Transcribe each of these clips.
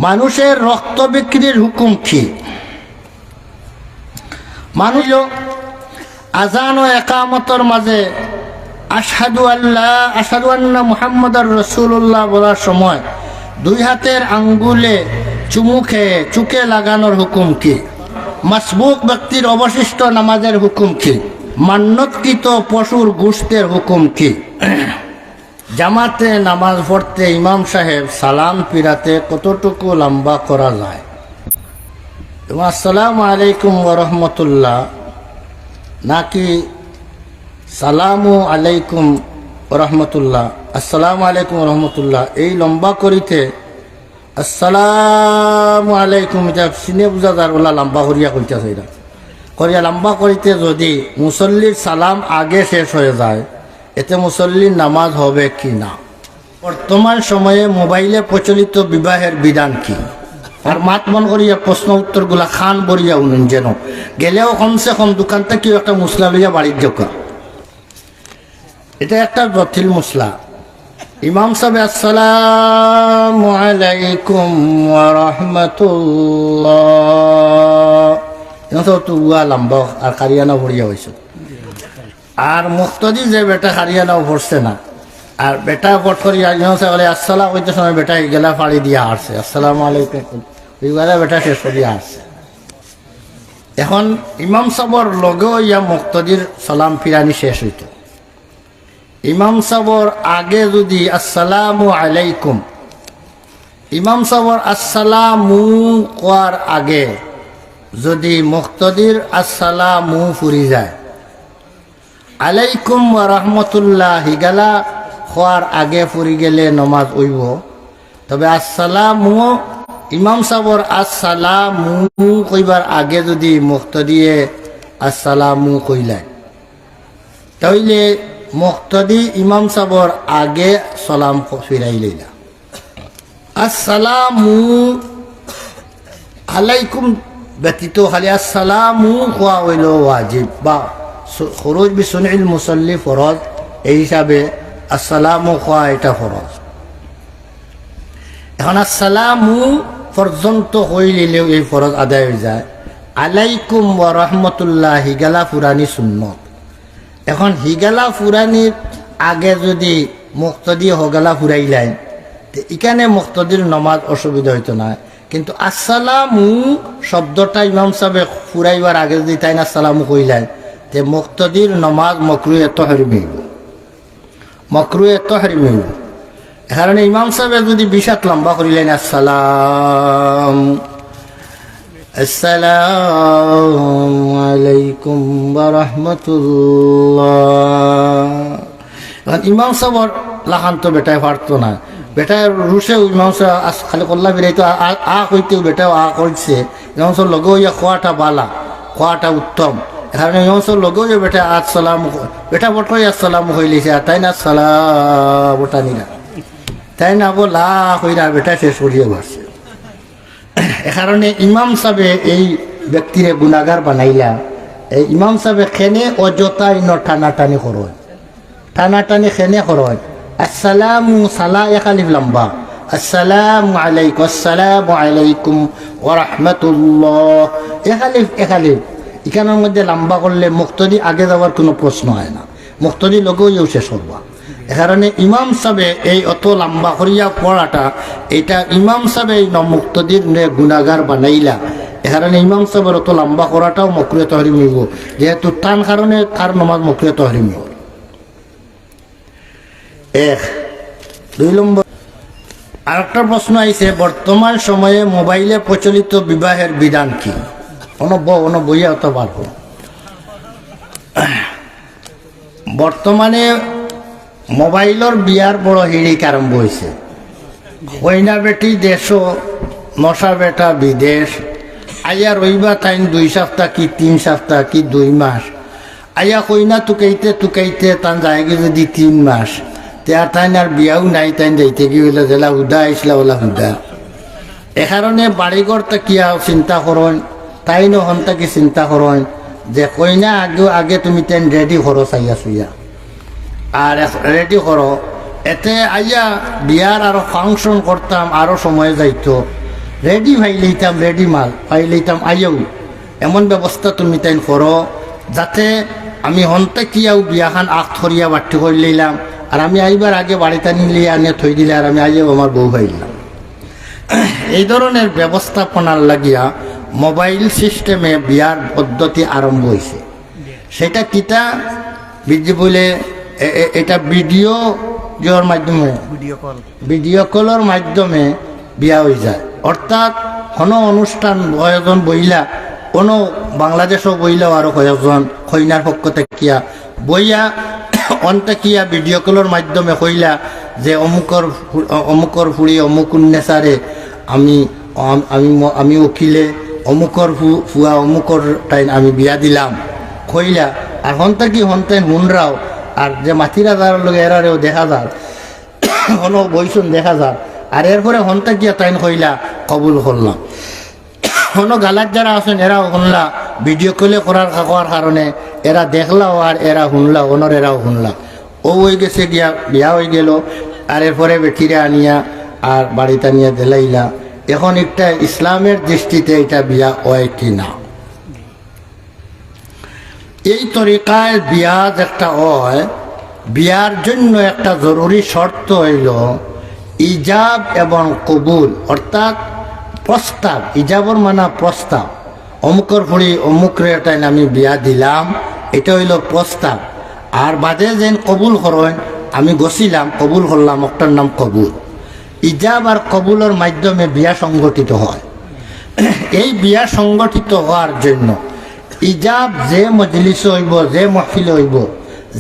মানুষের রক্ত বিক্রির হুকুম কি? মানুষ আজান ও একামতর মাঝে আশহাদু আন্না মুহাম্মাদুর রাসূলুল্লাহ বলার সময় দুই হাতের আঙ্গুলে চুমু খেয়ে চুকে লাগানোর হুকুম কি? মাসবুক ব্যক্তির অবশিষ্ট নামাজের হুকুম কি? মান্যতকৃত পশুর গোশতের হুকুম কি? জামাতে নামাজ পড়তে ইমাম সাহেব সালাম ফিরাতে কতটুকু লম্বা করা যায়? আসসালামু আলাইকুম ওয়া রাহমাতুল্লাহ নাকি সালামু আলাইকুম ওয়া রাহমাতুল্লাহ, আসসালামু আলাইকুম ওয়া রাহমাতুল্লাহ এই লম্বা করিতে আসসালামু আলাইকুম এটা চিনে বুঝা যার ওলা লম্বা করিয়া কইতেছে, এটা করিয়া লম্বা করিতে যদি মুসল্লির সালাম আগে শেষ হয়ে যায় এতে মুসল্লির নামাজ হবে কি না? বর্তমান সময়ে মোবাইলে প্রচলিত বিবাহের বিধান কি? আর মাত মন করিয়া প্রশ্ন উত্তরগুলা খান বরিয়া উনুন, যেন গেলেও কমসে কম দোকান থেকে একটা মশলা লইয়া বাড়ির যোকা। এটা একটা জটিল মশলা। ইমাম সাহেব আসসালামু আলাইকুম ওয়া রাহমাতুল্লাহ তো লম্বা আর কারিয়ানা ভরিয়া হয়েছে। আর মুক্তদি যে বেটা হারিয়ানাও পড়ছে না, আর বেটা ভোট করিয়া বলে আসসালাম হইতে সময় বেটা গেলা ফাড়ি দিয়া আসছে আসসালামু আলাইকুম ওইগুলা বেটা শেষ করিয়া আসছে। এখন ইমাম সাহর লগেও ইয়া মুক্তদির সালাম ফিরানি শেষ হইত। ইমাম সাহর আগে যদি আসসালামু আলাইকুম, ইমাম সাহর আসসালামু কোয়ার আগে যদি মুক্তদির আসসালামু ফুরি যায়, আলাইকুম ওয়া রাহমাতুল্লাহ হিগালা হওয়ার আগে ফুরি গেলে নমাজ হইব। তবে আসসালামু ইমাম সাহর আসসালামু কইবার আগে যদি মুক্তদিয়ে আসসালামু কইলায় তাইলে মুক্তদি ইমাম সাহর আগে সালাম ফিরাই লইলা। আসসালামু আলাইকুম ব্যতীত খালি আসসালামু কোয়া হইল ওয়াজিব বা খুরুজ বিসুনিল মুসল্লি ফরজ, এই হিসাবে আসসালামু কোয়া এটা ফরজ। এখন আসসালামু পর্যন্ত হইলেও এই ফরজ আদায় হয়ে যায়। আলাইকুম ওয়া রাহমাতুল্লাহ হিগালা ফুরানি সুন্নত। এখন হিগালা ফুরানির আগে যদি মুক্তদি হগালা ফুরাইলেন এখানে মুক্তদির নমাজ অসুবিধা হইতো না, কিন্তু আসসালামু শব্দটা ইমাম সাহেব ফুরাইবার আগে যদি তাই না আসসালামু কইলেন তে মুক্তদির নমাজ মকরুহে তাহরিমি হইব, মকরুহে তাহরিমি হইব। এ কারণে ইমাম সাহেব যদি বিশাত লম্বা করিলেন আসসালাম আসসালামু আলাইকুম ওয়া রাহমাতুল্লাহ, ইমাম সাহেবর লাখান তো বেটায় পারতো না। বেটায় রুশে ইমাম সাহেব খালি কল্লা বেরাইতো আ কইতেও বেটাও আ করছে। ইমাম সাহেব লগে ইয়া খোয়াটা বালা, খোয়াটা উত্তম। এখানে ইমাম সাহেব লগেও যে বেটা আসসালাম বেটা বটই আসসালাম হইলেছে, আর তাই না সালাম ওটা নিরা তাই না বলা কইরা বেটা শেষ করিয়ে বসছে। এ কারণে ইমাম সাহেব এই ব্যক্তিরে গুনাগার বানাইলা। এই ইমাম সাহেব খেনে অযথাই ন টানাটানি করো, টানাটানি খেনে করো। আসসালামু সালা একালিফ লম্বা, আসসালামু আলাইকুম আসসালামু আলাইকুম ওয়া রাহমাতুল্লাহ একালিফ একালিফ। এখানের মধ্যে লম্বা করলে মুক্তদি আগে যাওয়ার কোনো প্রশ্ন হয় না, মুক্তদি লগেও শেষ করবা। এ কারণে ইমাম সাহেব এই অত লম্বা করিয়া পড়াটা এটা ইমাম সাহেব এই মুক্তদির গুনাগার বানাইলা। এ কারণে ইমাম সাহেবের অত লম্বা করাটাও মকরুহে তাহরিম হইব, যেহেতু টান কারণে তার নমাজ মকরুহে তাহরিম হইব। এক দুই নম্বর আরেকটা প্রশ্ন আইছে, বর্তমান সময়ে মোবাইলে প্রচলিত বিবাহের বিধান কি? বইয়া হতে পারব। বর্তমানে মোবাইলের বিয়ার বড় হিড়িক আরম্ভ হয়েছে। কইনা বেটি দেশ, নশা বেটা বিদেশ। আইয়া রইবা তাইন 2 সপ্তাহ কি 3 সপ্তাহ কি 2 মাস। আইয়া কইনা টুকাইতে টুকাইতে তান যায়গে যদি 3 মাস, তার তাইন আর বিয়াও নাই, তাইন যাইতে কি হইলে জেলা হুদা আইসলা ওলা হুদা। এ কারণে বাড়িঘর তাকিয়া চিন্তা করেন, তাই নহন তাকে চিন্তা করেন যে কইনা আগে তুমি তেন রেডি করো চাইয়া চুইয়া, আর রেডি করো এতে আইয়া বিয়ার আরো ফাংশন করতাম আরো সময় যাইতো। রেডি ভাই লইতাম, রেডি মাল ভাই লইতাম, আইও এমন ব্যবস্থা তুমি তাই করো যাতে আমি হন্তে কিয়াও বিয়াখান আখ থরিয়া বাট্টি করে লইলাম, আর আমি আইবার আগে বাড়িতে নিলে আনিয়ে থই দিলে, আর আমি আইও আমার বউ ভাইলাম। এই ধরনের ব্যবস্থাপনার লাগিয়া মোবাইল সিস্টেমে বিয়ার পদ্ধতি আরম্ভ হয়েছে। সেটা কিতা বলে এটা ভিডিও যার মাধ্যমে, ভিডিও কলের মাধ্যমে বিয়া হয়ে যায়। অর্থাৎ কোনো অনুষ্ঠান কয়েকজন বইলা, কোনো বাংলাদেশও বইলাও আরও কয়েকজন কইনার পক্ষ থেকে বইয়া অন্তাকিয়া ভিডিও কলের মাধ্যমে কইলা যে অমুকর ফুড়ি অমুক নেচারে আমি আমি আমি উকিলে অমুকর ফুয়া অমুকর টাইম আমি বিয়া দিলাম কইলা। আর হন্তা কি হন্তেন হুনরাও, আর যে মাথিরা যার লোক এরারেও দেখা যায়, কোনো বইসুন দেখা যায়। আর এরপরে হন্তা গিয়া তাইন কইলা কবুল করলাম। কোনো গালার যারা আছেন এরাও শুনলা, ভিডিও কলে করার কারণে এরা দেখলাও আর এরা শুনলা, অনর এরাও শুনলা। ও হয়ে গেছে গিয়া বিয়া হয়ে গেল। আর এরপরে বেটিরে আনিয়া আর বাড়িতে নিয়ে দিলাইলা। এখন একটা ইসলামের দৃষ্টিতে এটা বিয়া হয় কি না, এই তরিকায় বিয়া একটা হয়, বিয়ার জন্য একটা জরুরি শর্ত হইল ইজাব এবং কবুল, অর্থাৎ প্রস্তাব। ইজাবর মানা প্রস্তাব, অমুকর ফুড়ি অমুকরে টাইম আমি বিয়া দিলাম, এটা হইল প্রস্তাব। আর বাদে যেন কবুল করেন, আমি গছিলাম কবুল করলাম, একটার নাম কবুল। ইজাব আর কবুলের মাধ্যমে বিয়া সংগঠিত হয়। এই বিয়া সংগঠিত হওয়ার জন্য ইজাব যে মজলিস হইব, যে মহফিল হইব,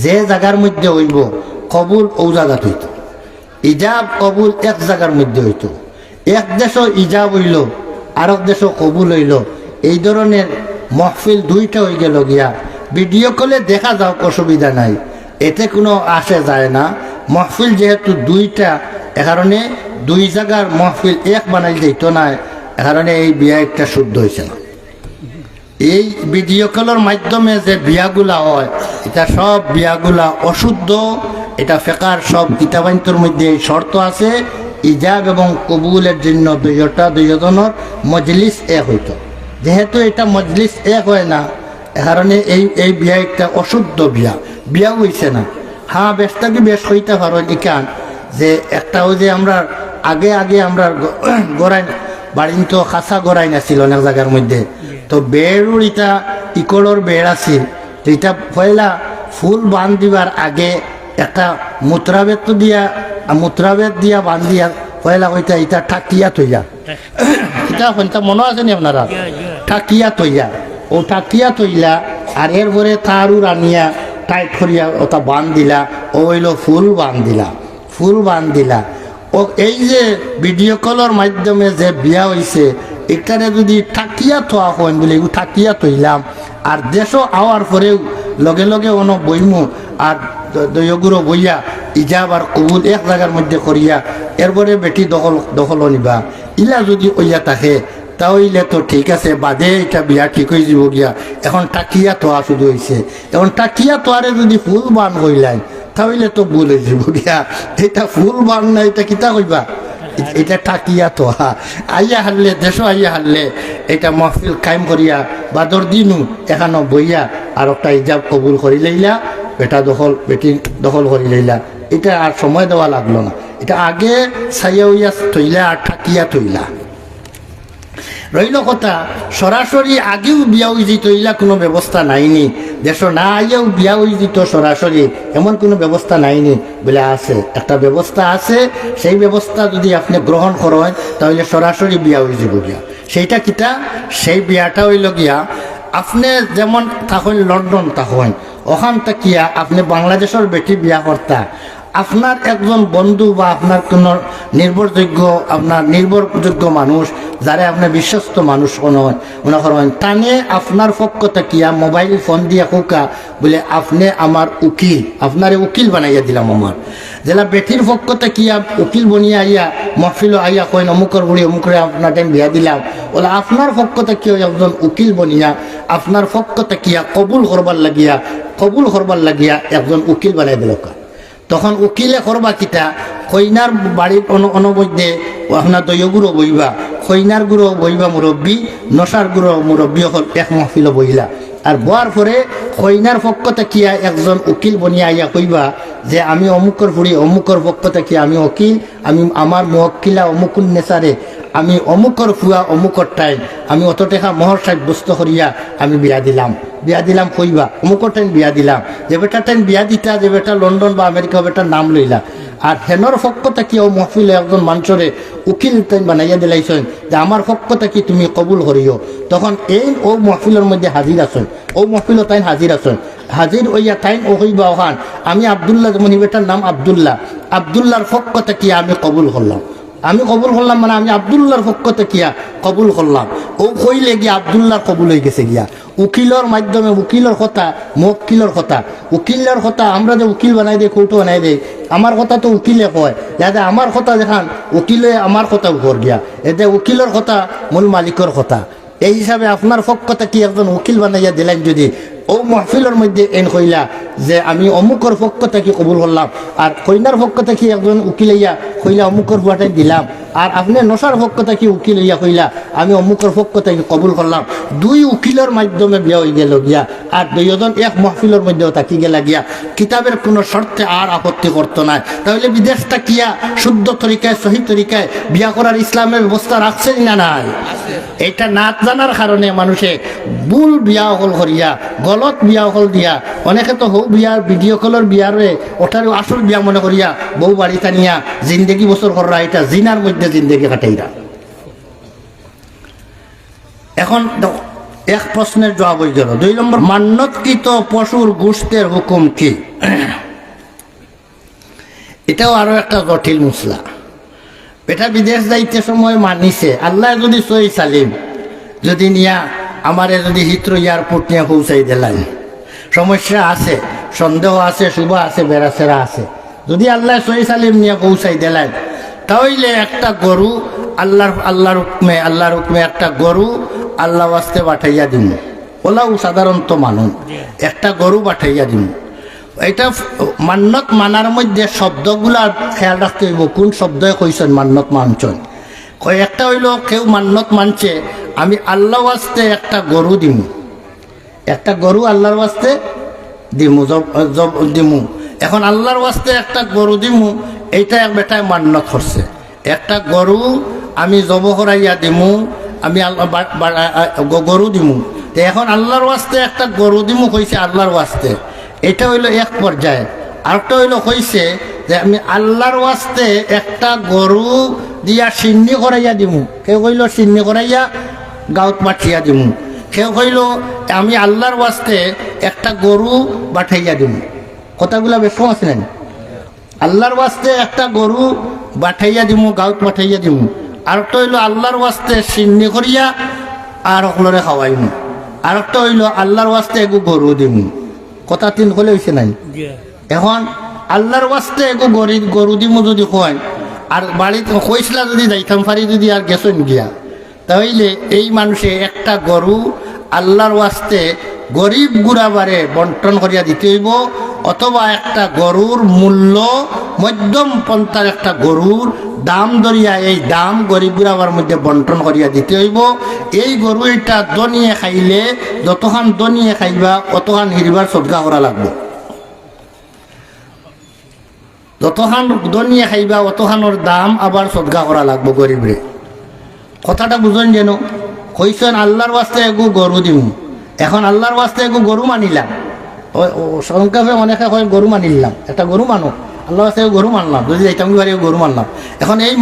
যে জায়গার মধ্যে হইব, কবুল ও জায়গাত হইত। ইজাব কবুল এক জায়গার মধ্যে হইত। এক দেশও ইজাব হইল, আরেক দেশও কবুল হইল। এই ধরনের মহফিল দুইটা হয়ে গেল গিয়া। ভিডিও কলে দেখা যাও, অসুবিধা নাই, এতে কোনো আসে যায় না। মহফিল যেহেতু দুইটা, এ কারণে দুই জায়গার মহফিল এক বানাই যেত না, এ কারণে এই বিয়া একটা শুদ্ধ হয়েছে না। এই ভিডিও কলের মাধ্যমে যে বিয়াগুলা হয়, এটা সব বিয়াগুলা অশুদ্ধ। এটা ফেকার সব কিতাবান্তর মধ্যে শর্ত আছে, ইজাব এবং কবুলের জন্য দুইজনের মজলিস এক হইত। যেহেতু এটা মজলিস এক হয় না, এ কারণে এই বিয়া একটা অশুদ্ধ বিয়া, বিয়া হইছে না। হ্যাঁ, বেশটাকে বেশ হইতে পারো ইকান যে একটাও যে আমরা আগে আমরা গড়াই বাড়ি তো খাসা গড়াই নাছিল অনেক জায়গার মধ্যে, তো বেড়ুর ইটা ইকড়র বেড় আছিল, তো এটা পয়লা ফুল বান দিবার আগে একটা মুত্রাবেদ দিয়া বান্ধিয়া পয়লা কইতা ইটা ঠাকিয়া তৈয়া, এটা কোনটা মনে আছে নি আপনারা? ঠাকিয়া তৈয়া, ও ঠাকিয়া তৈলা। আর এরপরে তারুর আনিয়া টাইট করিয়া ওটা বান দিলা, ও হইল ফুল বান দিলা, ফুল বান দিলা। ও এই যে ভিডিও কলের মাধ্যমে যে বিয়া হয়েছে, এখানে যদি ঠাকিয়া থোয়া হয় বলে ঠাকিয়া তৈলাম। আর দেশও আওয়ার পরেও লগে লগে অনো বইমু আর দয়গুরো বইয়া ইজাব আর কবুল এক জায়গার মধ্যে করিয়া এরপরে বেটি দখল নিবা, ইলা যদি ওইয়া থাকে তাহলে তো ঠিক আছে, বাদে এটা বিয়া ঠিক হয়ে যাব গিয়া। এখন টাকিয়া তোয়া শুধু হয়েছে, এখন টাকিয়া তোয়ারে যদি ফুল বান কইলাই তাহলে তো ভুল হয়ে যাব গিয়া। এটা ফুল বান না, এটা কিতা কইবা? এটা টাকিয়া তোয়া। আইয়া হারলে দেশ আইয়া হারলে এটা মহফিল কায়েম করিয়া বাদর দিনু এখানো বইয়া আর একটা ইজাব কবুল করি লইলা, বেটি দখল করি লইলা। এটা আর সময় দেওয়া লাগলো না, এটা আগে ছাইয়া হইয়া থইলা আর ঠাকিয়া থইলা। রইল কথা সরাসরি আগেও বিয়া হয়ে যেত, ইলা কোনো ব্যবস্থা নাইনি। দেশ না আইয়াও বিয়া হয়ে যেত সরাসরি, এমন কোনো ব্যবস্থা নাইনি বলে আছে। একটা ব্যবস্থা আছে, সেই ব্যবস্থা যদি আপনি গ্রহণ করেন তাহলে সরাসরি বিয়া হয়ে যাব গিয়া। সেইটা কিতা? সেই বিয়াটা হইল গিয়া আপনি যেমন থাকেন লন্ডন থাকেন, ওখান থাকিয়া আপনি বাংলাদেশের বেটি বিয়া করতা, আপনার একজন বন্ধু বা আপনার কোনো নির্ভরযোগ্য মানুষ, যারা আপনার বিশ্বস্ত মানুষ মনে করেন, টানে আপনার পক্ষ থাকিয়া মোবাইল ফোন দিয়া কোকা বলে আপনি আমার উকিল, আপনারে উকিল বানাইয়া দিলাম আমার। যেটা বেটির পক্ষ থাকিয়া উকিল বনিয়া আইয়া মহফিল আইয়া কইন অমুকর বুড়ি অমুকরে আপনার টাইম বিয়া দিলাম, বলে আপনার পক্ষ থাকিয়া একজন উকিল বনিয়া আপনার পক্ষ থাকিয়া কবুল করবার লাগিয়া একজন উকিল বানাই দিল। তো তখন উকিলে করবা কিতা কইনার বাড়ির অনবদ্যে আপনার দলীয় গুঁড়ো বইবা, কইনার গুঁড়ো বইবা মুরব্বী, নশার গুঁড়ো মুরব্বী হল এক মহফিল বইলা। আর বোয়ার পরে কইনার পক্ষ থাকিয়া একজন উকিল বনিয়া আইয়া কইবা যে আমি অমুকর ফুড়ি অমুকর পক্ষ থাকি আমি উকিল, আমি আমার মহকিলা অমুকুন নেচারে আমি অমুকর ফুয়া অমুকর টাইম আমি অত টাকা মহর সাব্যস্ত করিয়া আমি বিয়া দিলাম কইবা অমুকর টাইম বিয়া দিলাম, যে বেটা টাইম বিয়া দিতা যে বেটা লন্ডন বা আমেরিকা বেটার নাম লইলা। আর হেনর পক্ষ থাকি ও মহফিলে একজন মানুষরে উকিল টাইম বানাইয়া দিলাইছেন যে আমার পক্ষ থাকি তুমি কবুল করিও। তখন এই ও মহফিলের মধ্যে হাজির আছেন, ও মহফিলও তাই হাজির আছেন, হাজির ওইয়া তাইন ও হইবা ওখান আমি আবদুল্লাহ যেমন বেটার নাম আবদুল্লাহর পক্ষ থেকে আমি কবুল করলাম, মানে আমি আবদুল্লাহর পক্ষ থেকে কবুল করলাম। ও কইলে গিয়া আবদুল্লাহর কবুল হয়ে গেছে গিয়া উকিলের মাধ্যমে, উকিলের কথা উকিলের কথা আমরা যে উকিল বানাই দেয় কৌটো বানাই দেয়, আমার কথা তো উকিলে কয় যাতে আমার কথা দেখান উকিলে আমার কথা উপর গিয়া এতে উকিলের কথা মূল মালিকের কথা। এই হিসাবে আপনার পক্ষ থেকে একজন উকিল বানাইয়া দিলেন যদি ও মহফিলের মধ্যে এন কইলা যে আমি অমুকর পক্ষ থেকে কবুল করলাম, আর কইনার পক্ষ থেকে একজন উকিল ইয়া কইলা অমুকর বুয়াটাই দিলাম, আর আপনি নশার পক্ষ থেকে উকিল ইয়া কইলা আমি অমুকর পক্ষ থেকে কবুল করলাম, দুই উকিলের মাধ্যমে বিয়া হয়ে গেল গিয়া আর দুইজন এক মহফিলের মধ্যেও থাকি গেলা গিয়া কিতাবের কোনো শর্তে আর আপত্তি করতো না। তাহলে বিদেশটা কিয়া শুদ্ধ তরিকায় সহি তরিকায় বিয়া করার ইসলামের ব্যবস্থা রাখছেন না নাই? এটা না জানার কারণে মানুষে ভুল বিয়া হল করিয়া গলত বিয়া হল দিয়া অনেকে তো হৌ বিয়ার ভিডিও কলের বিয়ারে ওটার আসল বিয়া মনে করিয়া বউ বাড়ি টানিয়া জিন্দেগি বছর করা এটা জিনার মধ্যে জিন্দেগি কাটাইরা। এখন এক প্রশ্নের জবাব হয়ে গেল। 2 নম্বর, মান্যতকৃত পশুর গোশতের হুকুম কি? এটাও আরো একটা জটিল মশলা। এটা বিদেশ যাইতে সময় মানিছে, আল্লাহ যদি সই সালিম যদি নিয়া আমারে যদি হিথ্রো এয়ারপোর্ট নিয়ে পৌঁছাই দিলেন, সমস্যা আছে, সন্দেহ আছে, শুভ আছে, বেড়াচেরা আছে, যদি আল্লাহ সই সালিম নিয়ে পৌঁছাই দিলেন তাহলে একটা গরু আল্লাহর হুকমে একটা গরু আল্লাহ ওয়াস্তে পাঠাইয়া দিন, ওলাও সাধারণত মানুন একটা গরু পাঠাইয়া দিন। এটা মান্যত মানার মধ্যে শব্দগুলা খেয়াল রাখতে হইব, কোন শব্দই কইছেন মান্যত মানছেন। একটা হইল কেউ মান্যত মানছে আমি আল্লাহ ওয়াস্তে একটা গরু দিমু, একটা গরু আল্লাহর ওয়াস্তে দিমু। এখন আল্লাহর ওয়াস্তে একটা গরু দিমু, এইটা এক বেটায় মান্যত করছে, একটা গরু আমি জব করাইয়া দিমু, আমি গরু দিমু। এখন আল্লাহর ওয়াস্তে একটা গরু দিমু কইছে আল্লাহর ওয়াস্তে, এটা হইল এক পর্যায়ে। আরেকটা হইল কইছে যে আমি আল্লাহর ওয়াস্তে একটা গরু দিয়া সিন্নি করাইয়া দিমু, কেউ কইল সিন্নি করাইয়া গাঁত পাঠিয়া দিমু, কেউ কইল আমি আল্লাহর ওয়াস্তে একটা গরু পাঠাইয়া দিমু। কথাগুলা বেশম আছে না? আল্লাহর ওয়াস্তে একটা গরু পাঠাইয়া দিমু, গাঁত পাঠাইয়া দিমু। আরেকটা হইল আল্লাহর ওয়াস্তে সিন্নি করিয়া আর সকলরে খাওয়াইমু। আরেকটা হইল আল্লাহর ওয়াস্তে এগু গরু দিমু। কথা 3 হলে হয়েছে নাই? এখন আল্লাহর ওয়াস্তে এগু গরু দিমু যদি কয় আর বাড়িতে কইসলা যদি যাইতাম পারি যদি আর গেছেন গিয়া, তাহলে এই মানুষে একটা গরু আল্লাহর ওয়াস্তে গরিব গুড়াবারে বন্টন করিয়া দিতে হইব, অথবা একটা গরুর মূল্য মধ্যম পন্থার একটা গরুর দাম ধরিয়া এই দাম গরিব গুড়াবার মধ্যে বন্টন করিয়া দিতে হইব। এই গরু এটা দনিয়ে খাইলে যতখান দনিয়ে খাইবা অতখান হিরিবার সদকা করা লাগবে, যতখান দনিয়ে খাইবা অতখানোর দাম আবার সদকা করা লাগবে গরিবরে। কথাটা বুঝেন যেন কইছেন আল্লাহর ওয়াস্তে এগু গরু দিমু, এখন আল্লাহর ওয়াস্তে এগু গরু মানিলাম, সংক্ষেপে অনেকে কয় গরু মানিলাম, একটা গরু মানো আল্লাহর ওয়াস্তে গরু মানলাম, যদি যাইতাম কি গরু মানলাম। এখন এই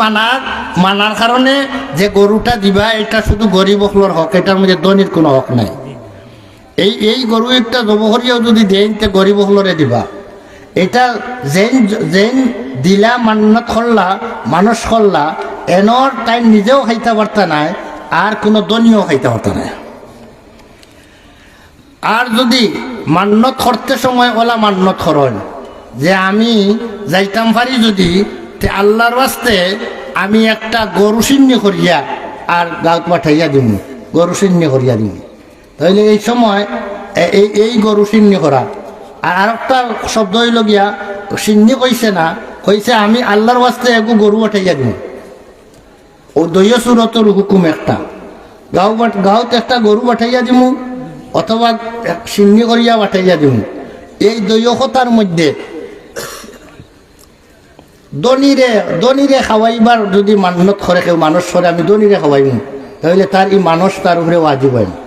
মানার কারণে যে গরুটা দিবা এটা শুধু গরিব হকলোর হক, এটার মধ্যে ধনির কোনো হক নাই। এই গরু একটা জব করিয়াও যদি দেন তে গরিব হকলরে দিবা। এটা যেন দিলা মান্যত করলা মানুষ করলা এনর তাই নিজেও খাইতে পারতা নাই আর কোনো দনিও খাইতে পারতা নাই। আর যদি মান্যত করতে সময় ওলা মান্যত করেন যে আমি যাইতাম পারি যদি আল্লাহর ওয়াস্তে আমি একটা গরু সিন্নি করিয়া আর গাঁত পাঠাইয়া দিম, গরু সিন্নি করিয়া দিম, তাহলে এই সময় এই গরু সিন্নি করা। আর আরেকটা শব্দ হইল গিয়া সিন্নি কইছে না, কইছে আমি আল্লাহর ওয়াস্তে একু গরু উঠাইয়া দিই। ও দৈয় সুরতর হুকুম একটা, গাঁৱত একটা গরু পাঠাইয়া দিমু অথবা সিন্নি করিয়া পাঠাইয়া দিমু। এই দৈয়তার মধ্যে দনিরে খাওয়াইবার যদি মান্যত করে কেউ মানুষ করে আমি দনিরে খাওয়াইমু, তাহলে তার এই মানুষ তার উপরে ওয়াজিব হয় না।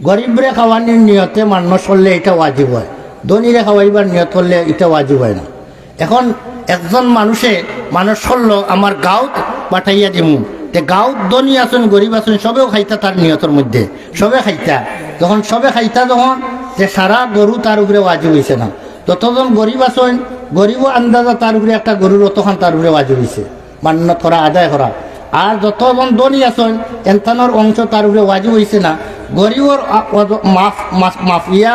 গরিবরে খাওয়ানোর নিয়তে মানুষ করলে এটা ওয়াজিব হয়, দনিরে খাওয়াইবার নিয়ত করলে এটা ওয়াজিব হয় না। এখন একজন মানুষ করলো আমার গাঁৱত পাঠাইয়া দিমু, গাঁৱত ধনী আছেন গরিব আছেন সবেও খাইতা তার নিয়তের মধ্যে, সবে খাইতা। যখন সবে খাইতা যখন যে সারা গরু তার উপরে ওয়াজিব হয়েছে না। যতজন গরিব আছেন গরিবও আন্দাজা তার উপরে একটা গরুর অতখান তার উপরে ওয়াজিব হয়েছে মান্যত করা, আদায় করা। আর যতজন ধনী আছেন এনথানোর অংশ তার উপরে ওয়াজিব হয়েছে না। গরিবর মাফিয়া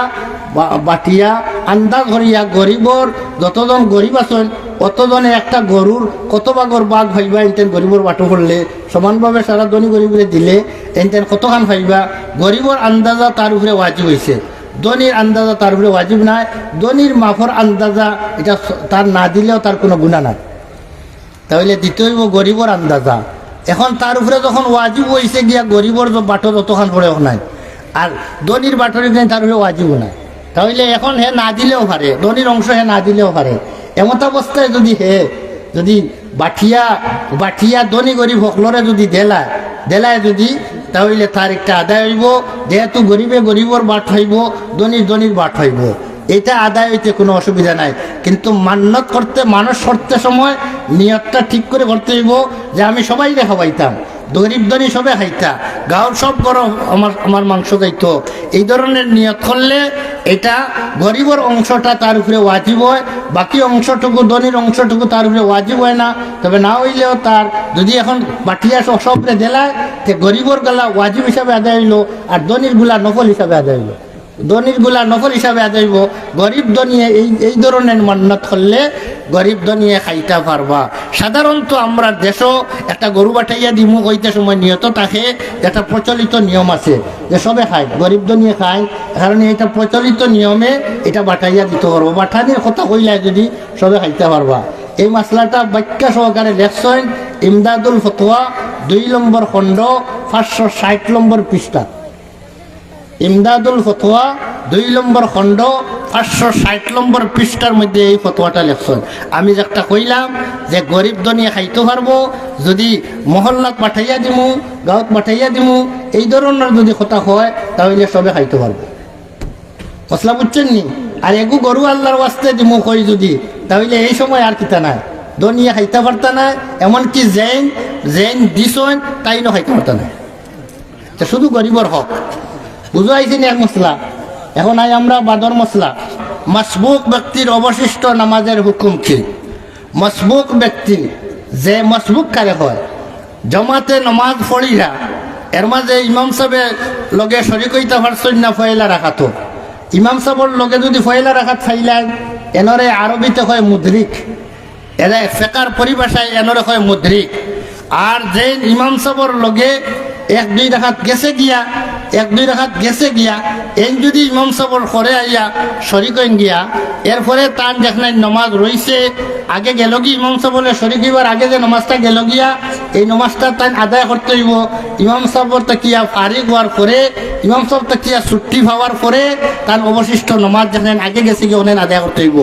বাটিয়া আন্দাজ করিয়া গরিবর যতজন গরিব আছেন অতজনে একটা গরুর কত ভাগর বাঘ ভাইবা এনতেন গরিবর বাটো করলে সমানভাবে সারা ধনী গরিবরে দিলে এনতেন কতখান ভাইবা। গরিবর আন্দাজা তার উপরে ওয়াজিব হয়েছে, ধনির আন্দাজা তার উপরে ওয়াজিব নাই। ধনির মাফর আন্দাজা এটা তার না দিলেও তার কোনো গুণা নাই, তাহলে দিতে হইব গরিবর আন্দাজা। এখন তার উপরে যখন ওয়াজিব হয়েছে গিয়া গরিবর বাটো যতখান পড়েও নাই, আর ধনির বাটর তার উপরে ওয়াজিব নাই, তাহলে এখন হে না দিলেও পারে, ধনির অংশ হে না দিলেও পারে। এমত অবস্থায় যদি বাঠিয়া ধনী গরিব সকলরে যদি দেলায় যদি, তাহলে তার একটা আদায় হইব। যেহেতু গরিবে গরিবর বাট হইব, ধনির বাট হইব, এটা আদায় হইতে কোনো অসুবিধা নাই। কিন্তু মান্যত করতে মানুষ করতে সময় নিয়তটা ঠিক করে করতে হইব যে আমি সবাই খাওয়াইতাম, গরিব ধনী সবে খাইতা, গাঁৱৰ সব গরম আমার মাংস খাইতো। এই ধরনের নিয়ত করলে এটা গরিবর অংশটা তার উপরে ওয়াজিব হয়, বাকি অংশটুকু ধনীর অংশটুকু তার উপরে ওয়াজিব হয় না। তবে না হইলেও তার যদি এখন বাটিয়া সবরে দেলায় তে গরিবর গলা ওয়াজিব হিসাবে আদায় হইল, আর ধনীর গুলা নফল হিসাবে আদায় হইল, নফল হিসাবে আদায় হইব। গরিব ধনিয়ে এই ধরনের মান্যত করলে গরিব ধনিয়ে খাইতে পারবা। সাধারণত আমরা দেশও একটা গরু বাটাইয়া দিমু হইতে সময় নিয়ত থাকে, একটা প্রচলিত নিয়ম আছে যে সবে খায়, গরিব ধনিয়ে খায়, কারণ এটা প্রচলিত নিয়মে এটা বাটাইয়া দিতে পারবো। বাটানির কথা কইলায় যদি সবে খাইতে পারবা। এই মশলাটা ব্যাখ্যা সহকারে লেখছেন ইমদাদুল ফতোয়া 2 নম্বর খণ্ড 560 নম্বর পৃষ্ঠা। ইমদাদুল ফতোয়া 2 নম্বর খণ্ড 560 নম্বর পৃষ্ঠার মধ্যে এই ফতোয়াটা লেখছেন। আমি যেটা কইলাম যে গরিব ধনিয়ে খাইতে পারবো, যদি মহল্লাত পাঠাইয়া দিমু, গাঁৱত পাঠাইয়া দিমু, এই ধরনের যদি কথা হয় তাহলে সবে খাইতে পারবো। মশলা বুঝছেন নি? আর এগু গরু আল্লাহর ওয়াস্তে দিমু কই যদি, তাহলে এই সময় আর কিতা নাই, ধনিয়ে খাইতে পারতা না। এমনকি জেন দিছন তাইনও খাইতে পারতা না, শুধু গরিবর হক। বুঝো আইসেনি এক মশলা। এখন আমরা বাদর মশলা। মসবুক ব্যক্তির অবশিষ্ট নামাজের হুকুম কি? মসবুক ব্যক্তি যে মসবুক কারে হয়, জমাতে নমাজ পড়িরা এর মাঝে ইমাম সাহেবের লগে শরিক হইতে পারছেন না ফয়লা রাখাতো, ইমাম সাহেবের লগে যদি ফয়লা রাখাত চাইলেন এনরে আরবিতে হয় মুদ্রিক, এরা ফেকার পরিভাষায় এনরে হয় মুদ্রিক। আর যে ইমাম সাহেবের লগে 1-2 রাখাত গেছে গিয়া এই যদি ইমাম সাহেবের করে আইয়া শরিক হইন গিয়া, এরপরে তার যেখানে নমাজ রইছে আগে গেল গিয়ে ইমাম সাহেবের শরিক হইবার আগে যে নমাজটা গেল গিয়া, এই নমাজটা তাই আদায় করতে হইব। ইমাম সাহেবের তাকিয়া ফারিক হওয়ার পরে, ইমাম সাহেব তাকিয়া ছুটি পাওয়ার পরে তার অবশিষ্ট নমাজ যেখানে আগে গেছে গিয়ে ওখানে আদায় করতে হইব।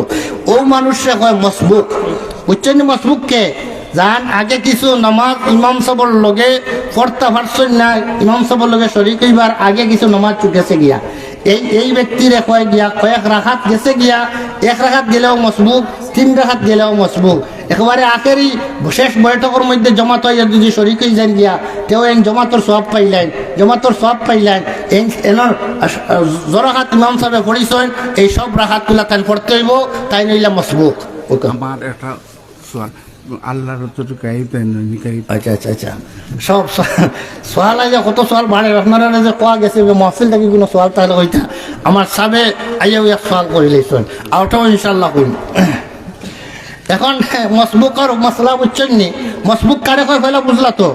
ও মানুষে হয় মসবুক। বুঝছেন মসবুককে? যান আগে কিছু নমাজ ইমাম সাহেবের লগে পড়তে পারছেন না, ইমাম সাহেবের লগে শরিক হইবার আগে কিছু নমাজ গেছে গিয়া, এই ব্যক্তির কয়েক রাখাত গেছে গিয়া, 1 রাখাত গেলেও মসবুক, 3 রাখাত গেলেও মসবুক। একেবারে আখেরি শেষ বৈঠকের মধ্যে জমাত হইয়া যদি শরিক হয়ে যান গিয়া, তেও জমাতর সওয়াব পাইলেন। এনর জরাহাত ইমাম সাহেবে পড়িছেন, এই সব রাখাতগুলা তাই পড়তে হইব, তাই নইলে মসবুক। আমার একটা সোয়াল, আল্লাহর আচ্ছা সব সোয়াল আইয়া কত সোয়াল বাড়ে আপনারা যে কোয়া গেছে মহফিল থাকি কোনো সোয়াল তাহলে হইতা আমার সাবে আইয়াও এক সোয়াল করে লইছেন, আওটাও ইনশাল্লাহ করি। এখন মসবুকর মশলা বুঝছেন নি? মসবুক কারে কয় ফেলা বুঝলা তো?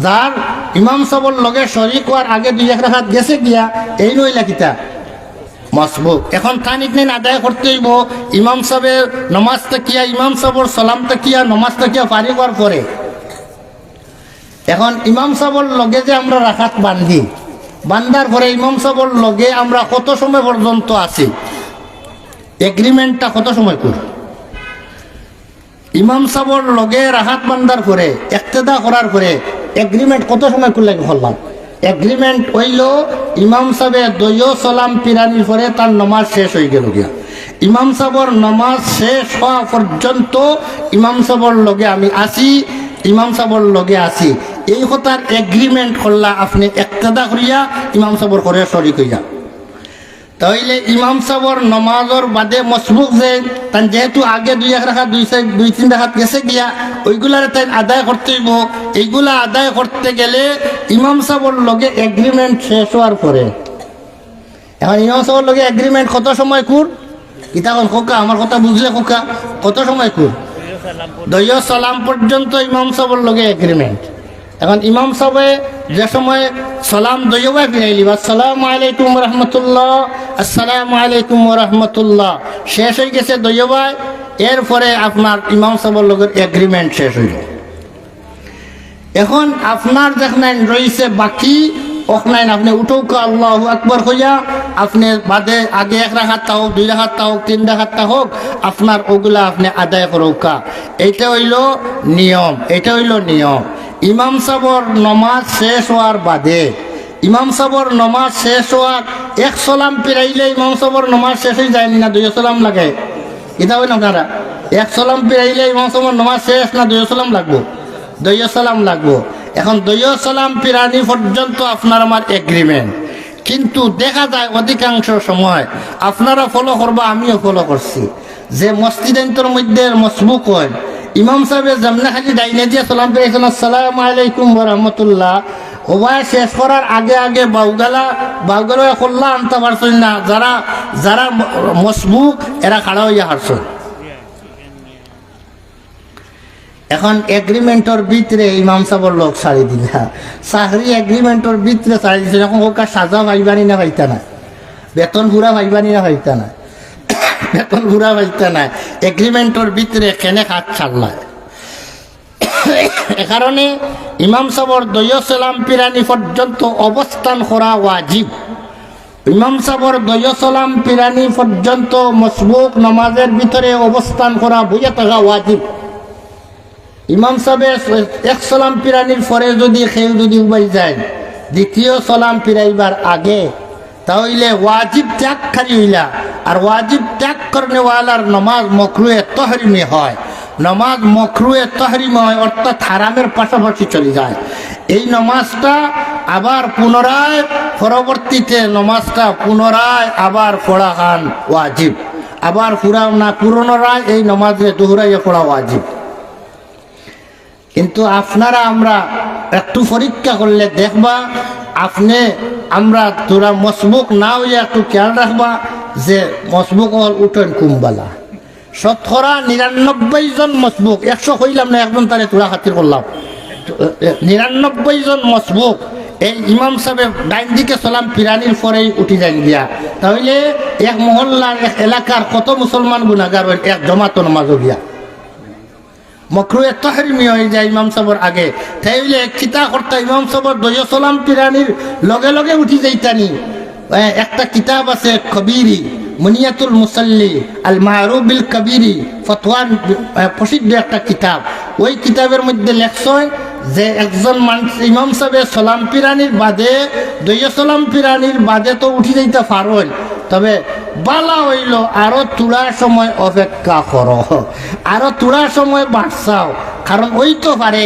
যার ইমাম সাহেবের লগে শরিক হওয়ার আগে 2-1 রাখাত গেছে গিয়া, এই নইলা কিতা মসবুক। এখন তানিক নেই আদায় করতে হইব ইমাম সাহেবের নমাজটা কিয়া, ইমাম সাহেবর সালামটা কিয়া, নমাজটা কিয়া ফারি হওয়ার পরে। এখন ইমাম সাহেবর লগে যে আমরা রাখাত বান্ধি, বান্ধার পরে ইমাম সাহেবর লগে আমরা কত সময় পর্যন্ত আছি, এগ্রিমেন্টটা কত সময় করি? ইমাম সাহেবর লগে রাহাত বান্ধার পরে ইক্তেদা করার পরে এগ্রিমেন্ট কত সময় করলে করলাম? এগ্রিমেন্ট হইল ইমাম সাহেবের দৈয় সালাম পিরানির পরে তার নমাজ শেষ হয়ে গেল গিয়া। ইমাম সাহেবর নমাজ শেষ হওয়া পর্যন্ত ইমাম সাহেবর লগে আমি আসি, ইমাম সাহেবর লগে আসি, এই কথার এগ্রিমেন্ট করলা আপনি ইক্তেদা করিয়া ইমাম সাহেবর করে শরিক হইয়া। তাইলে ইমাম সাহেবর নমাজর বাদে মসবুক যে তাই যেহেতু আগে দুই এক রাখা দুই তিন রাখাত গেছে গিয়া, ওইগুলার তাই আদায় করতে হইব। এইগুলা আদায় করতে গেলে ইমাম সাহেবর লগে এগ্রিমেন্ট শেষ হওয়ার পরে, এখন ইমাম সাহেবর লগে এগ্রিমেন্ট কত সময় কুর? কিতাখন খোকা আমার কথা বুঝলে খোকা, কত সময় কুর? দৈয় সালাম পর্যন্ত ইমাম সাহেবর লগে এগ্রিমেন্ট। এখন ইমাম সাহেবে যে সময় সালাম দৈয়বাই ফিরাইলি, আসসালামু আলাইকুম রহমতুল্লাহ, আসসালামু আলাইকুম রহমতুল্লাহ, শেষ হয়ে গেছে দৈয়বাই। এরপরে আপনার ইমাম সাহেবের লগের এগ্রিমেন্ট শেষ হইল। এখন আপনার দেখলেন রয়েছে বাকি ওখানে আপনি উঠৌকা আল্লাহু আকবার হইয়া আপনি বাদে আগে এক রাখাতটা হোক, দুই রাখাতটা হোক, তিন রাখাতটা হোক, আপনার ওগুলা আপনি আদায় করৌকা। এইটা হইল নিয়ম, এটা হইল নিয়ম। ইমাম সাহেবর নমাজ শেষ হওয়ার বাদে, ইমাম সাহেবর নমাজ শেষ হওয়ার এক সালাম পিরাইলে ইমাম সাহেবর নমাজ শেষ হয়ে যায়নি না দুই সালাম লাগে? এটা হয় না আপনারা? এক সালাম পিরাইলে ইমাম সাহেবর নমাজ শেষ না দুই সালাম লাগবো? দুই সালাম লাগবো। এখন দুই সালাম পিরানি পর্যন্ত আপনার আমার এগ্রিমেন্ট। কিন্তু দেখা যায় অধিকাংশ সময় আপনারা ফলো করবা, আমিও ফলো করছি, যে মসজিদের মধ্যে মসবুক হয় ইমাম সাহেবের যেমন খালি ডাইনে দিয়ে সালাম পেয়েছেন আসসালামু আলাইকুম রহমতুল্লাহ, ওবাই শেষ করার আগে আগে বাউগালা করলা আনতে পারছেন না, যারা যারা মসবুক এরা খাড়া হইয়া হারছেন। এখন এগ্রিমেন্টর ভিতরে ইমাম সাহেবর লোক ছাড়ি দিলা, চাকরি এগ্রিমেন্টর ভিতরে ছাড়ি দিচ্ছে। এখন ওকা সাজা ভাইবানি না ভাইতা না, বেতন পুরা ভাইবানি না ভাইতা না, বেতন পুরা ভাইতা না, এগ্রিমেন্টর ভিতরে কেনে হাত ছাড়লায়। এ কারণে ইমাম সাহেবর দৈয় সালাম পিরানি পর্যন্ত অবস্থান করা ওয়াজিব। ইমাম সাহেবর দৈয় সালাম পিরানি পর্যন্ত মসবুক নমাজের ভিতরে অবস্থান করা বইয়া থাকা ওয়াজিব। ইমাম সাহেবের এক সালাম পিরানির পরে যদি কেউ যদি উবাই যায় দ্বিতীয় সালাম পিরাইবার আগে, তাহলে ওয়াজিব ত্যাগ খালি হইলা। আর ওয়াজিব ত্যাগ করনেওয়ালার নমাজ মকরুয়ে তহরিমি হয়। নমাজ মকরুয়ে তহরিমি হয়, অর্থাৎ হারামের পাশাপাশি চলে যায়। এই নমাজটা আবার পুনরায় পরবর্তীতে নমাজটা পুনরায় আবার পড়া খান ওয়াজিব, আবার পুনরায় এই নমাজে দোহরাইয়া পড়া ওয়াজিব। কিন্তু আপনারা আমরা একটু পরীক্ষা করলে দেখবা, আপনি আমরা তোরা মসবুক না হইয়া একটু খেয়াল রাখবা যে মসবুক হল উঠেন কুম্বালা। 99 জন মসবুক, 100 হইলাম না, একজন তারে তোরা খাতির করলাম, 99 জন মসবুক এই ইমাম সাহেব ডাইন দিকে সালাম পিরানির পরেই উঠি যান গিয়া। তাহলে এক মহল্লার এক এলাকার কত মুসলমান গুনাহগার এক জমাত নমাজও গিয়া মকরুয়ে তাহরিমি হয়ে যায় ইমাম সাহেবের আগে। তাইলে কিতা করতে ইমাম সাহেবের দৈয় সালাম পিরানির লগে লগে উঠি যাইতানি। একটা কিতাব আছে কবিরি, মুনিয়াতুল মুসাল্লি আল মারুফ বিল কবিরি, ফতোয়ার প্রসিদ্ধ একটা কিতাব। ওই কিতাবের মধ্যে লেখছেন যে একজন মানুষ ইমাম সাহেবের সালাম পিরানির বাদে দৈয় সালাম পিরানির বাদে তো উঠি যাইতে পারল, তবে বালা হইল আরো তুলার সময় অপেক্ষা করো, আরো তুলার সময় বাড়ছাও। কারণ ওই তো পারে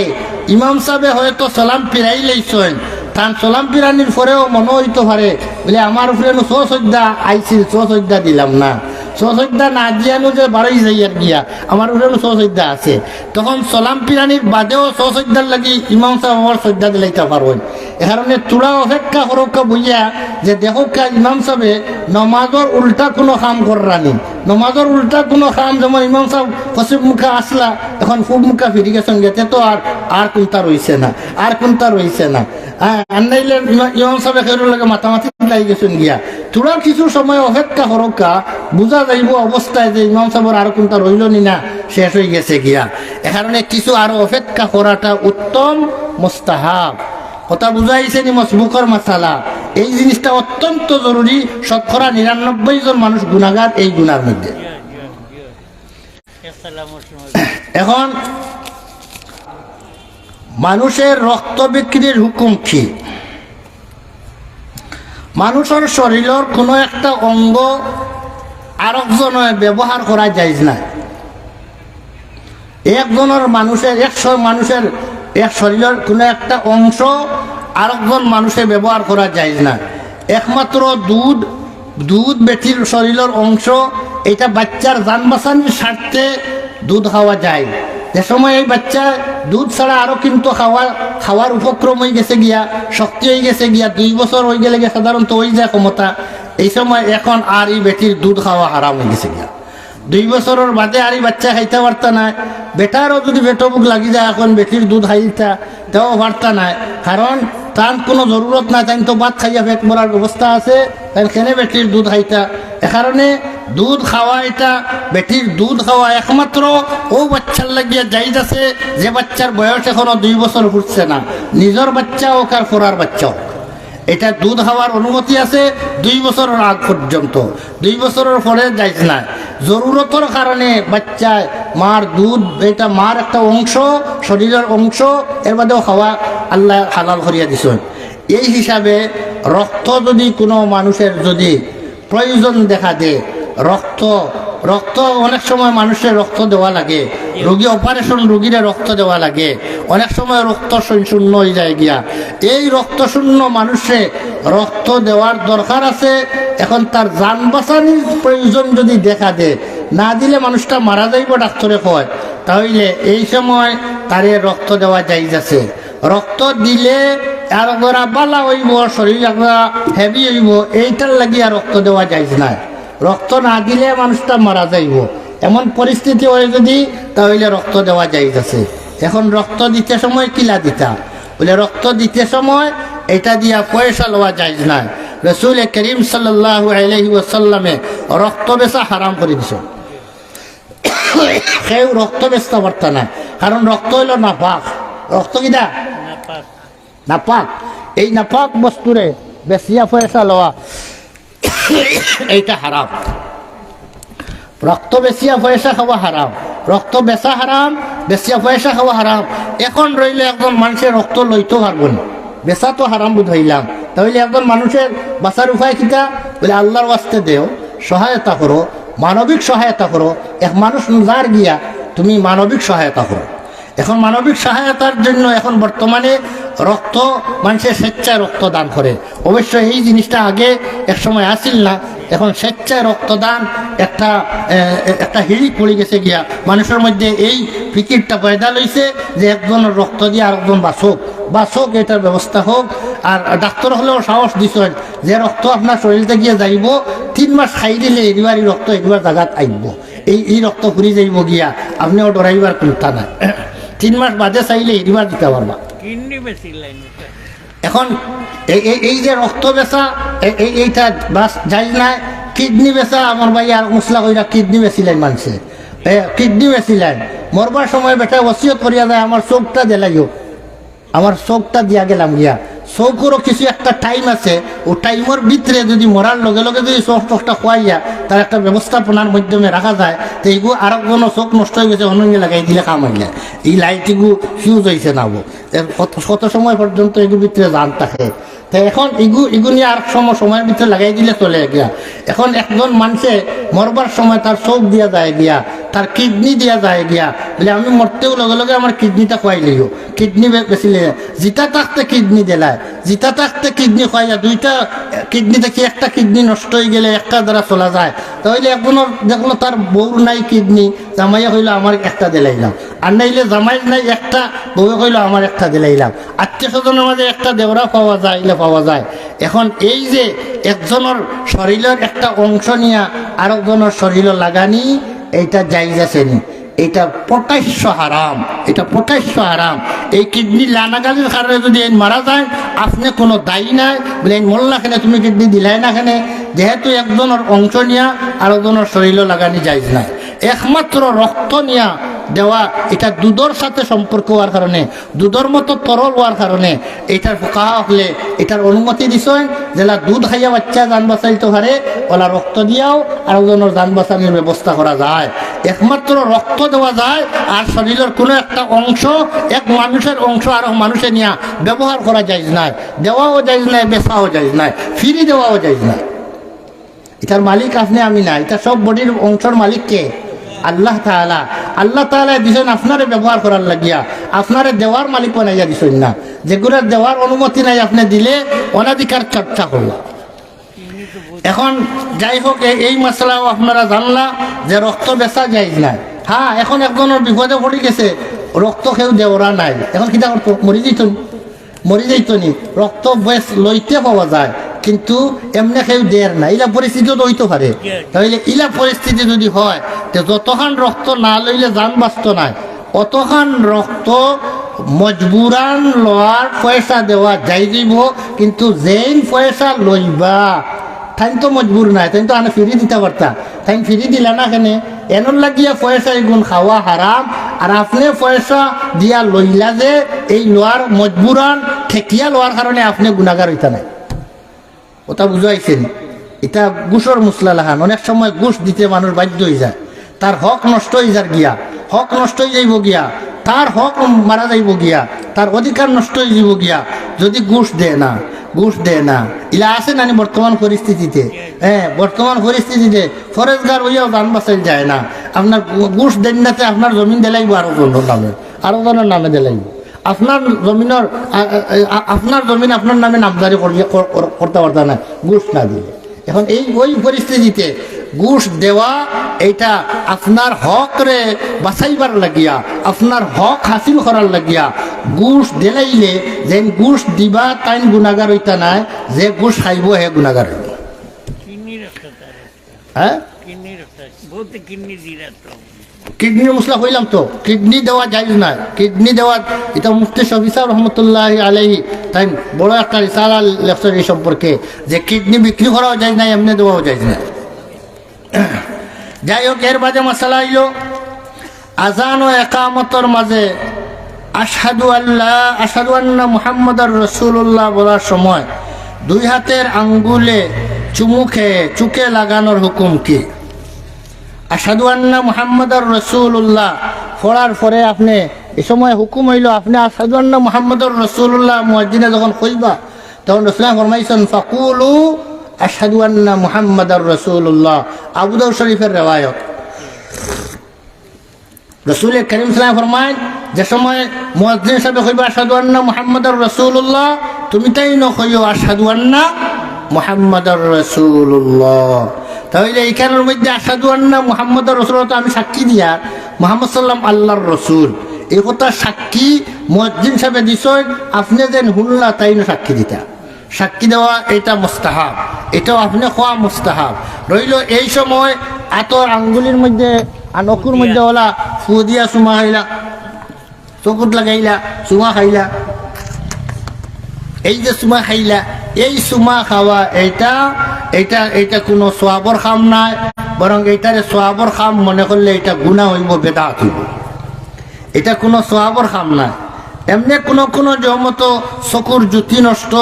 ইমাম সাহেবে হয়তো সালাম পিরাই লাইছেন, তার সালাম পিরানির পরেও মনে হইতে পারে বলে আমার উপরে সশ্রদ্ধা আইছিল, সশ্রদ্ধা দিলাম না, সশ্রদ্ধা না দিয়ানো যে বাড়াই যাইয়ার গিয়া আমার উপরে সশ্রদ্ধা আছে। তখন সালাম পিরানির বাদেও সশ্রদ্ধার লাগি ইমাম সাহেব আমার শ্রদ্ধা দিলাইতে পারবেন। এ কারণে তুলা অপেক্ষা করোকা বুঝিয়া যে দেখো ইমাম সাহেবে নমাজর উল্টা কোনো কাম করানি, নমাজর উল্টা কোনো কাম, যেমন ইমাম সাহেব পশ্চিম মুখা আসলা এখন পূব মুখা ফিরে গেছেন গেতে, তো আর কোনটা রয়েছে না, আর কোনটা রয়েছে না। আনাইলে ইমাম সাহেব খেরুর লাগে মাতামাতি লাগি গেছেন গিয়া, তোরা কিছু সময় অপেক্ষা করকা, বোঝা যাইব অবস্থায় যে ইমাম সাহেবের আর কোনটা রইল নি না, শেষ হয়ে গেছে গিয়া। এ কারণে কিছু আরো অপেক্ষা করাটা উত্তম, মুস্তাহাব। কথা বুঝাইছে নি মসবুকর মাসালা? এই জিনিসটা অত্যন্ত জরুরি। শতকরা 99 জন মানুষ গুনাহগার এই গুনার মধ্যে। এখন মানুষের রক্ত বিক্রির হুকুম কি? মানুষের শরীরের কোনো একটা অঙ্গ আরেকজনের ব্যবহার করা যাইজ না। একজনের মানুষের এক শরীরের কোনো একটা অংশ আরেকজন মানুষের ব্যবহার করা যাইজ না। একমাত্র দুধ বেটির শরীরের অংশ, এটা বাচ্চার জান বাঁচানোর স্বার্থে দুধ খাওয়া যায়। যে সময় এই বাচ্চা দুধ ছাড়া আরো কিন্তু খাওয়ার উপক্রম হয়ে গেছে গিয়া, শক্তি হয়ে গেছে গিয়া, 2 বছর হয়ে গেলে গিয়া সাধারণত হয়ে যায় ক্ষমতা। এই সময় এখন আর এই বেটির দুধ খাওয়া হারাম হয়ে গেছে গিয়া। 2 বছরের বাদে আর এই বাচ্চা খাইতে পারতা না। বেটারও যদি পেটো বুক লাগি যায় এখন বেটির দুধ খাইতা তেও পারতা না, কারণ তার কোনো জরুরত নাই। তাই তো ভাত খাইয়া পেট ভরার ব্যবস্থা আছে, তাই কেনে বেটির দুধ খাইতা? এ কারণে দুধ খাওয়া, এটা বেটির দুধ খাওয়া একমাত্র ও বাচ্চার লাগিয়া যাইজ আছে যে বাচ্চার বয়স এখনো 2 বছর ঘুরছে না, নিজের বাচ্চা হোক আর ফোরার বাচ্চা হোক। এটা দুধ খাওয়ার অনুমতি আছে 2 বছরের আগ পর্যন্ত। 2 বছরের পরে যাইজ না। জরুরতের কারণে বাচ্চায় মার দুধ, এটা মার একটা অংশ, শরীরের অংশ, এর বাদেও খাওয়া আল্লাহ হালাল করিয়া দিছেন। এই হিসাবে রক্ত যদি কোনো মানুষের যদি প্রয়োজন দেখা দেয়, রক্ত অনেক সময় মানুষের রক্ত দেওয়া লাগে, রোগী অপারেশন রোগীরে রক্ত দেওয়া লাগে, অনেক সময় রক্ত শূন্য হয়ে যায় গিয়া। এই রক্ত শূন্য মানুষে রক্ত দেওয়ার দরকার আছে। এখন তার জান বাঁচানোর প্রয়োজন যদি দেখা দেয়, না দিলে মানুষটা মারা যাইব ডাক্তারে কয়, তাহলে এই সময় তারে রক্ত দেওয়া যাইজ আছে। রক্ত দিলে আর ওরা বালা হইব, শরীর হেভি হইব, এইটার লাগিয়া রক্ত দেওয়া যাইজ না। রক্ত না দিলে মানুষটা মারা যাইব, এমন পরিস্থিতি হয় যদি, তাহলে রক্ত দেওয়া যাইজ আছে। এখন রক্ত দিতে সময় কিলা দিতা? বলে রক্ত দিতে সময় এটা দিয়া পয়সা লওয়া যাইজ না। রাসূল করিম সাল্লাল্লাহু আলাইহি ওয়াসাল্লামে রক্ত বেচা হারাম করে দিছে। কেউ রক্ত বেচতে পারত না, কারণ রক্ত হইল নাপাক। রক্ত কিনা নাপাক। এই নাপাক বস্তুরে বেচিয়া পয়সা লওয়া এইটা হারাম। রক্ত বেচিয়া পয়সা খাওয়া হারাম, রক্ত বেচা হারাম, বেচিয়া পয়সা খাওয়া হারাম। এখন রইলে একজন মানুষের রক্ত লইতে পারবো না, বেচা তো হারাম বুঝাইলাম। তাহলে একজন মানুষের বাঁচার উপায় কিটা? বলে আল্লাহর ওয়াস্তে দেও, সহায়তা করো, মানবিক সহায়তা করো। এক মানুষ যার গিয়া তুমি মানবিক সহায়তা করো। এখন মানবিক সহায়তার জন্য এখন বর্তমানে রক্ত মানুষের স্বেচ্ছায় রক্তদান করে। অবশ্য এই জিনিসটা আগে এক সময় আসিল না। এখন স্বেচ্ছায় রক্তদান একটা হিড়িক পড়ে গেছে গিয়া। মানুষের মধ্যে এই ফিকিরটা পয়দা লইছে যে একজনের রক্ত দিয়ে আরেকজন বাঁচক, এটার ব্যবস্থা হোক। আর ডাক্তার হলেও সাহস দিছেন যে রক্ত আপনার শরীরতে গিয়ে যাইব, 3 মাস খাই দিলে এবার রক্ত একবার জায়গাত আইব, এই রক্ত ঘুরি যাইব গিয়া, আপনিও ডরাইবার চিন্তা নাই। 3 মাস বাদে চাইলে এবার দিতে পারবা। এখন এই যে রক্ত বেচা, এইটা বাস যাই না। কিডনি বেচা, আমার ভাই আর মশলা কইরা কিডনি বেচিলেন মানুষে, কিডনি বেচিলেন। মরবার সময় বেটা ওসিয়ত করিয়া যায়, আমার চোখটা দিলাইও, আমার চোখটা দিয়া গেলাম গিয়া। চৌকেরও কিছু একটা টাইম আছে, ও টাইমের ভিতরে যদি মরার লগে লগে যদি চোখটা খোয়াইয়া তার একটা ব্যবস্থাপনার মাধ্যমে রাখা যায়, তো এইগু আরো কোনো চোখ নষ্ট হয়ে গেছে, অন্য লাগাই দিলে কাম হইলে এই লাইট এগু ফিউজ হয়েছে নাবো, কত সময় পর্যন্ত এগুর ভিতরে জান থাকে। তো এখন এগু নিয়ে আর সময়ের ভিতরে লাগাই দিলে চলে গিয়া। এখন একজন মানুষে মরবার সময় তার চোখ দিয়া যায় গিয়া, তার কিডনি দিয়া যায় গিয়া, বলে আমি মরতেও লগে লগে আমার কিডনিটা খোয়াই লিও। কিডনি বেশিলে জিতা থাকতে কিডনি দিলায়, জিতা থাকতে কিডনি খোয়াইয়া, 2টা কিডনি থেকে একটা কিডনি নষ্ট হয়ে গেলে একটা দ্বারা চলা যায়। তাহলে একজনের দেখলো তার বউর নাই কিডনি, জামাইয়া হইলো আমার একটা দিলাইলাম, আর নাইলে জামাই নাই একটা, বউ হইলো আমার একটা দিলাইলাম। আত্মীয় স্বজনের মাঝে একটা দেওরা পাওয়া যায়, পাওয়া যায়। এখন এই যে একজনের শরীরের একটা অংশ নিয়ে আরেকজনের শরীর লাগানি, এইটা জায়েজ আছে নি? এটা প্রকাশ্য হারাম, এটা প্রকাশ্য হারাম। এই কিডনি লানাগালির কারণে যদি এই মারা যায়, আপনি কোনো দায়ী নাই বলে এই মরলা খেলে তুমি কিডনি দিলাই না খেলে, যেহেতু একজনের অংশ নিয়া আরেকজনের শরীরও লাগানি যাইজ নাই। একমাত্র রক্ত নিয়া দেওয়া, এটা দুধের সাথে সম্পর্ক হওয়ার কারণে, দুধের মতো তরল হওয়ার কারণে এটার ফুকাহা হলে এটার অনুমতি দিছেন, যেটা দুধ খাইয়া বাচ্চা যান বাঁচাইতে পারে ওলা রক্ত দিয়াও আরেকজনের যান বাঁচানোর ব্যবস্থা করা যায়। একমাত্র রক্ত দেওয়া যায়, আর শরীরের কোনো একটা অংশ, এক মানুষের অংশ আর মানুষে নিয়ে ব্যবহার করা যায় না, দেওয়াও যায় না, বেচাও যায় না, ফিরি দেওয়াও যায় না। এটার মালিক আপনি আমি না, এটা সব বডির অংশের মালিক কে? আল্লাহ তাআলা। আল্লাহ তাআলা দিছেন আপনারে ব্যবহার করার লাগিয়া, আপনারে দেওয়ার মালিক বানাইয়া দিছেন না। যেগুলো দেওয়ার অনুমতি নাই আপনি দিলে অনাধিকার চর্চা করলাম। এখন যাই হোক, এই মশলাও আপনারা জানলা যে রক্ত বেচা যায় না। হ্যাঁ, এখন একজনের বিপদে পড়ে গেছে, রক্ত কেউ দেওয়া নাই, এখন কিনা করতো? মরি যাইত নি, রক্ত বেশ লইতে পাওয়া যায় কিন্তু এমনি কেউ দেয় না, ইলা পরিস্থিতিও হইতে পারে। তাহলে ইলা পরিস্থিতি যদি হয়, তো যতখান রক্ত না লইলে যান বাঁচত নাই, অতখান রক্ত মজবুরান লওয়ার পয়সা দেওয়া যাই দিব। কিন্তু যেই পয়সা লইবা তাই তো মজবুর নাই, তাই তো আনে ফিরি দিতে পারতা, তাই ফিরি দিলা না কেন? এনর লাগিয়া পয়সা এগুন খাওয়া হারাম। আর আপনি পয়সা দিয়া লইলা যে এই লোয়ার মজবুরান ঠেকিয়া লওয়ার কারণে আপনি গুণাগার হইতা নাই। ওটা বুঝাইছেন? এটা ঘুষর মুসলা লাহান। অনেক সময় ঘুষ দিতে মানুষ বাধ্য হয়ে যায়, তার হক নষ্ট হয়ে যার গিয়া, হক নষ্ট হয়ে যাইব গিয়া, তার হক মারা যাইব গিয়া, তার অধিকার নষ্ট হয়ে যাব গিয়া, যদি ঘুষ দেয় না। ইলা আছে নানি বর্তমান পরিস্থিতিতে? হ্যাঁ, বর্তমান পরিস্থিতিতে ফরেজগার হইয়াও গান বাঁচাই যায় না। আপনার ঘুষ দেন নাতে আপনার জমিন দিলাইব আরো জনের নামে দিলাইব। আপনার জমিন আপনার নামে নামজারি করতে পারত না ঘুষ না দিলে। এখন ওই পরিস্থিতিতে ঘুষ দেওয়া এটা আপনার হক রে বাঁচাইবার লাগিয়া, আপনার হক হাসিল করার লাগিয়া ঘুষ দিলাইলে যে ঘুষ দিবা তাই গুণাগার হইতা নাই, যে ঘুষ খাইব হে গুণাগার হইব। হ্যাঁ, কিডনির মশলা হইলাম তো, কিডনি দেওয়া যায় না। কিডনি দেওয়া এটা মুফতি শফি সাহেব রহমতুল্লাহ আলাইহি তাই বড় একটা রিসালা লেখছেন এই সম্পর্কে, যে কিডনি বিক্রি করাও যায় না, এমনি দেওয়াও যায় না। যাই হোক, এর বাদে মশলা হইল আজান ও একামতর মাঝে আশহাদু আন্না মুহাম্মাদুর রাসূলুল্লাহ বলার সময় দুই হাতের আঙ্গুলে চুকে লাগানোর হুকুম কি? আশহাদু আন্না মুহাম্মাদুর রাসূলুল্লাহ পড়ার পরে আপনি এ সময় হুকুম হইল আপনি আশহাদু আন্না মুহাম্মাদুর রাসূলুল্লাহ মুয়াজ্জিনে যখন কইবা, তখন রাসূলুল্লাহ ফরমাইছেন ফাকুলু আশহাদু আন্না মুহাম্মাদুর রাসূলুল্লাহ। আবু দাউদ শরীফের রিওয়ায়াত। রাসূল করিম সাল্লাল্লাহু আলাইহি ফরমায়, যে সময় মুয়াজ্জিন সাহেব কইবা আশহাদু আন্না মুহাম্মাদুর রাসূলুল্লাহ, তুমি তাই ন কইও আশহাদু আন্না মুহাম্মাদুর রাসূলুল্লাহ। তাহলে এইখানের মধ্যে আশহাদু আন্না মুহাম্মাদুর রাসূলুল্লাহ আমি সাক্ষী দিয়া মুহাম্মদ সাল্লাম আল্লাহর রসুল, এই কথা সাক্ষী মুয়াজ্জিন সাহেব দিছেন, আপনি যেন হুল্লা তাই না সাক্ষী দিতা। সাক্ষী দেওয়া এটা মুস্তাহাব, এটাও আপনি খোয়া মুস্তাহাব রইল। এই সময় আতর আঙ্গুলির মধ্যে নকুর মধ্যে ওলা ফু দিয়া চুমা খাইলা, চকুত লাগাইলা, চুমা খাইলা, এই যে চুমা খাইলা, এই চুমা খাওয়া এটা কোনো সোয়াবর খাম নাই, বরং এইটারে সোয়াবর খাম মনে করলে এটা গুনাহ হইব, বেদাত হইব। এটা কোনো সোয়াবর খাম নাই। এমনি কোনো জমতো চকুর জ্যোতি নষ্ট,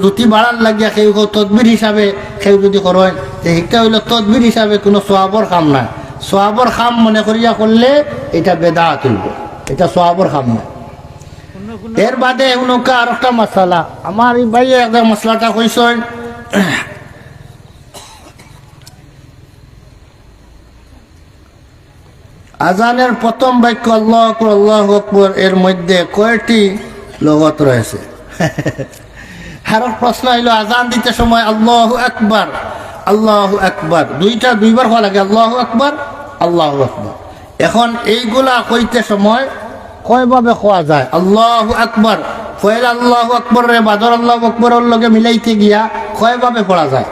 জ্যোতি বাড়ার লাগিয়া কেউ তদবির হিসাবে কেউ যদি করেন, সেইটা হইল তদবির হিসাবে কোনো সোয়াবর খাম নাই। সোয়াবর খাম মনে করিয়া করলে এটা বেদাত হইব, এটা সোয়াবর খাম নাই। এর বাদে উনকা আর একটা মশলা, আমার এই ভাই একটা মশলাটা কইছেন, আজানের প্রথম বাক্য আল্লাহু আকবার আল্লাহু আকবার, এর মধ্যে কয়টি লগত রয়েছে? আর প্রশ্ন হইল আজান দিতে সময় আল্লাহু আকবার দুইবার হওয়া লাগে, আল্লাহু আকবার। এখন এইগুলা কইতে সময় কয়ভাবে খোয়া যায়? আল্লাহু আকবার পয়লা আল্লাহু আকবার রে বাদর আল্লাহু আকবরের লগে মিলাইতে গিয়া কয়ভাবে পড়া যায়?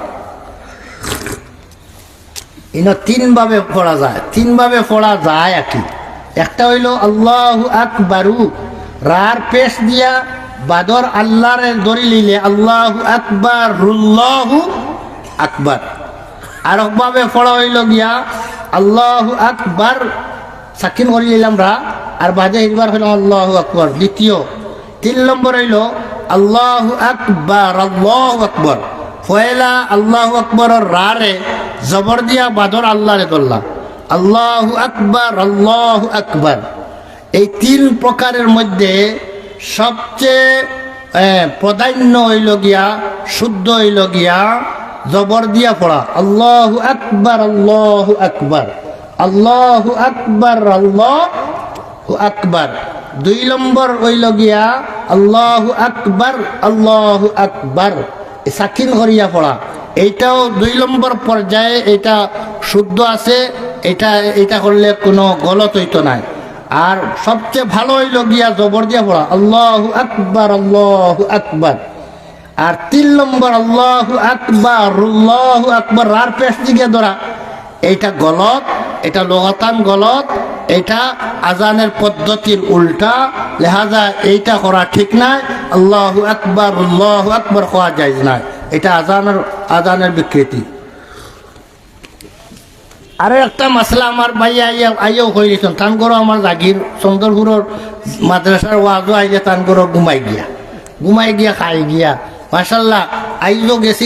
তিনভাবে পড়া যায়। তিনভাবে পড়া যায় আর কি, একটা হইল আল্লাহু আকবারু, রার পেশ দিয়া বাদর আল্লাহরে ধরি লিলে আল্লাহু আকবার রুল্লাহু আকবার। আর ভাবে পড়া হইল গিয়া আল্লাহু আকবার, সাকিন করি নিলাম রা, আর বাজে হিরবার হইল আল্লাহু আকবার দ্বিতীয়। 3 নম্বর হইল আল্লাহু আকবার আল্লাহু আকবার, পয়লা আল্লাহু আকবরের রারে জবর দিয়া বাদর আল্লাহরে ধরলাম আল্লাহু আকবার আল্লাহু আকবার। এই 3 প্রকারের মধ্যে সবচেয়ে প্রাধান্য হইল গিয়া, শুদ্ধ হইল গিয়া জবর দিয়া পড়া আল্লাহু আকবার আল্লাহু আকবার আল্লাহু আকবার আল্লাহু আকবার। 2 নম্বর হইল গিয়া আল্লাহু আকবার আল্লাহু আকবার, সাকিন করিয়া পড়া। এইটাও 2 নম্বর পর্যায়ে, এটা শুদ্ধ আছে, এটা করলে কোনো গলত হইতো নাই। আর সবচেয়ে ভালো হইল গিয়া জবর দিয়া পড়া আল্লাহু আকবার আল্লাহু আকবার। আর 3 নম্বর আল্লাহু আকবার আল্লাহু আকবার, রার পেশ দিকে ধরা, এইটা গলত, এটা লগাতান গলত, এটা আজানের পদ্ধতির উল্টা, লেহাজা এইটা করা ঠিক নাই। আল্লাহু আকবার হওয়া যায় না, এটা আজানের বিকৃতি। আরো একটা মাসলা আমার ভাই আইয়াও হয়ে গেছেন, তান করো আমার জাগির চন্দ্রপুরের মাদ্রাসার ওয়াজও আইলে তান করো ঘুমাই গিয়া খাই গিয়া, মাশাল্লাহ আইজও গেছি।